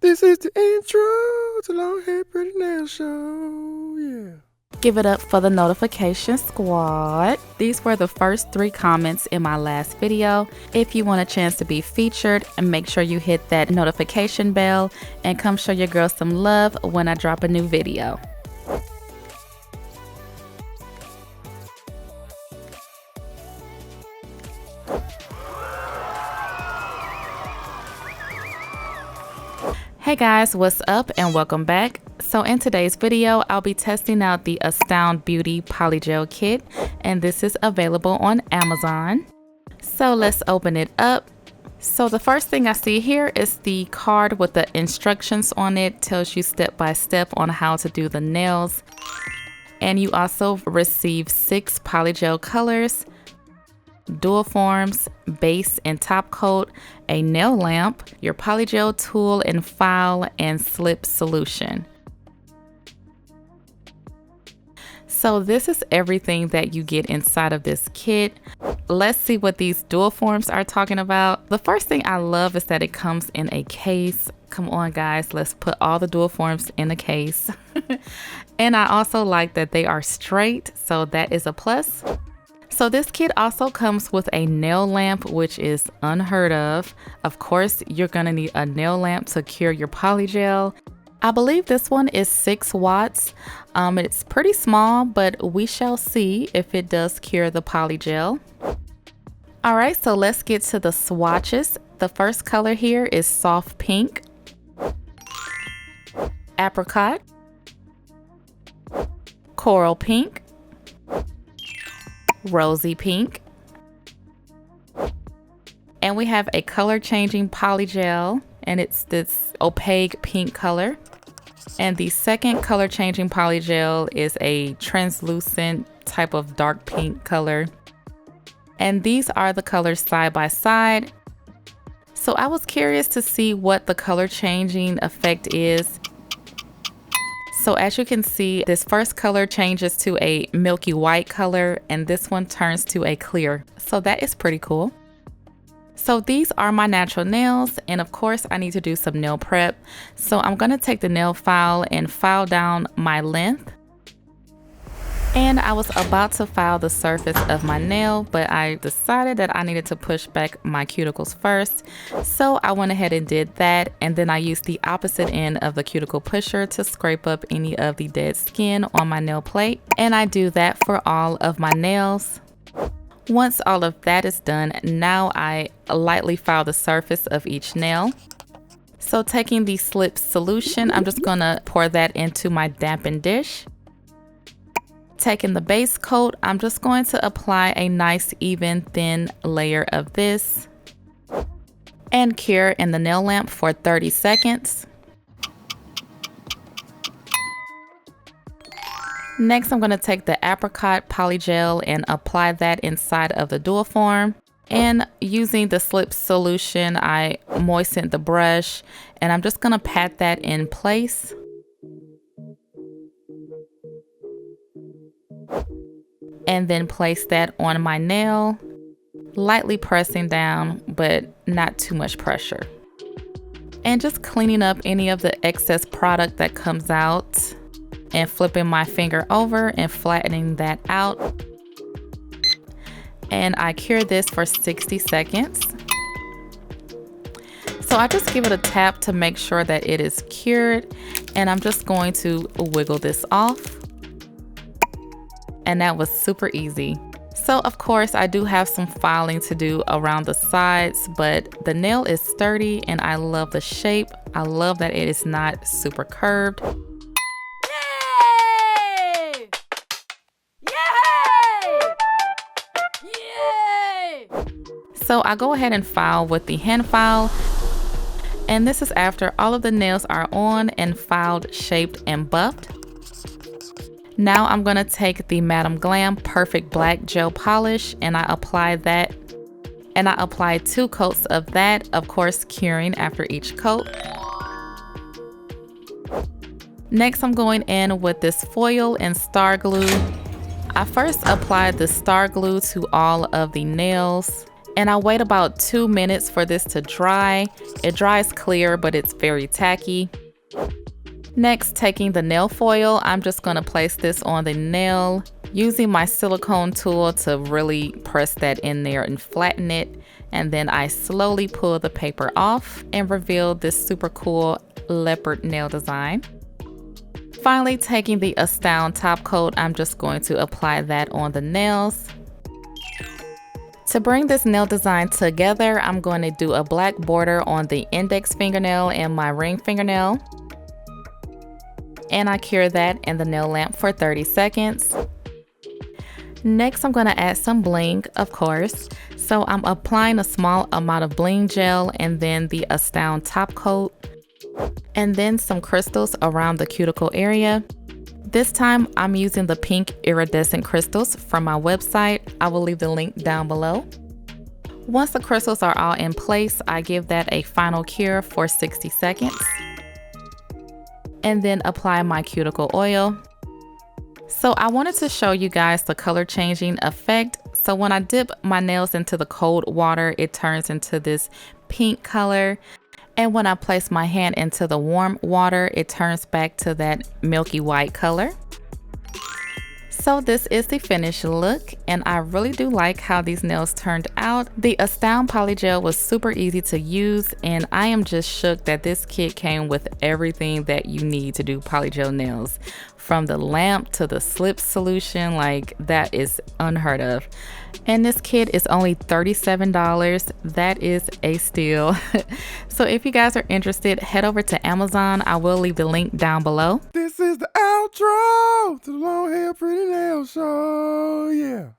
This is the intro to Long Hair Pretty Nail Show, yeah. Give it up for the notification squad. These were the first 3 comments in my last video. If you want a chance to be featured, make sure you hit that notification bell and come show your girl some love when I drop a new video. Hey guys, what's up and welcome back. So in today's video, I'll be testing out the Astound Beauty Polygel Kit, and this is available on Amazon. So let's open it up. So the first thing I see here is the card with the instructions on it. Tells you step by step on how to do the nails. And you also receive 6 polygel colors, dual forms, base and top coat, a nail lamp, your polygel tool and file, and slip solution. So this is everything that you get inside of this kit. Let's see what these dual forms are talking about. The first thing I love is that it comes in a case. Come on guys, let's put all the dual forms in a case. And I also like that they are straight, so that is a plus. So this kit also comes with a nail lamp, which is unheard of. Of course, you're gonna need a nail lamp to cure your polygel. I believe this one is 6 watts. It's pretty small, but we shall see if it does cure the polygel. All right, so let's get to the swatches. The first color here is soft pink, apricot, coral pink, rosy pink, and we have a color changing polygel, and it's this opaque pink color. And the second color changing polygel is a translucent type of dark pink color. And these are the colors side by side. So I was curious to see what the color changing effect is. So as you can see, this first color changes to a milky white color, and this one turns to a clear. So that is pretty cool. So these are my natural nails, and of course I need to do some nail prep. So I'm gonna take the nail file and file down my length. And I was about to file the surface of my nail, but I decided that I needed to push back my cuticles first. So I went ahead and did that, and then I used the opposite end of the cuticle pusher to scrape up any of the dead skin on my nail plate. And I do that for all of my nails. Once all of that is done, now I lightly file the surface of each nail. So taking the slip solution, I'm just gonna pour that into my dampened dish. Taking the base coat, I'm just going to apply a nice even thin layer of this and cure in the nail lamp for 30 seconds. Next, I'm going to take the apricot polygel and apply that inside of the dual form. And using the slip solution, I moistened the brush, and I'm just going to pat that in place. And then place that on my nail, lightly pressing down, but not too much pressure. And just cleaning up any of the excess product that comes out, and flipping my finger over and flattening that out. And I cure this for 60 seconds. So I just give it a tap to make sure that it is cured, and I'm just going to wiggle this off. And that was super easy. So of course I do have some filing to do around the sides, but the nail is sturdy and I love the shape. I love that it is not super curved. So I go ahead and file with the hand file, and this is after all of the nails are on and filed, shaped, and buffed. Now I'm gonna take the Madam Glam Perfect Black Gel Polish, and I apply that, and I apply 2 coats of that, of course curing after each coat. Next I'm going in with this foil and star glue. I first applied the star glue to all of the nails, And I wait about 2 minutes for this to dry. It dries clear, but it's very tacky. Next, taking the nail foil, I'm just gonna place this on the nail using my silicone tool to really press that in there and flatten it. And then I slowly pull the paper off and reveal this super cool leopard nail design. Finally, taking the Astound top coat, I'm just going to apply that on the nails. To bring this nail design together, I'm going to do a black border on the index fingernail and my ring fingernail. And I cure that in the nail lamp for 30 seconds. Next, I'm going to add some bling, of course. So I'm applying a small amount of bling gel and then the Astound top coat. And then some crystals around the cuticle area. This time I'm using the pink iridescent crystals from my website. I will leave the link down below. Once the crystals are all in place, I give that a final cure for 60 seconds. And then apply my cuticle oil. So I wanted to show you guys the color changing effect. So when I dip my nails into the cold water, it turns into this pink color. And when I place my hand into the warm water, it turns back to that milky white color. So this is the finished look, and I really do like how these nails turned out. The Astound Polygel was super easy to use, and I am just shook that this kit came with everything that you need to do polygel nails. From the lamp to the slip solution, like that is unheard of. And this kit is only $37. That is a steal. So if you guys are interested, head over to Amazon. I will leave the link down below. This is the outro to the long hair pretty nail show. Yeah.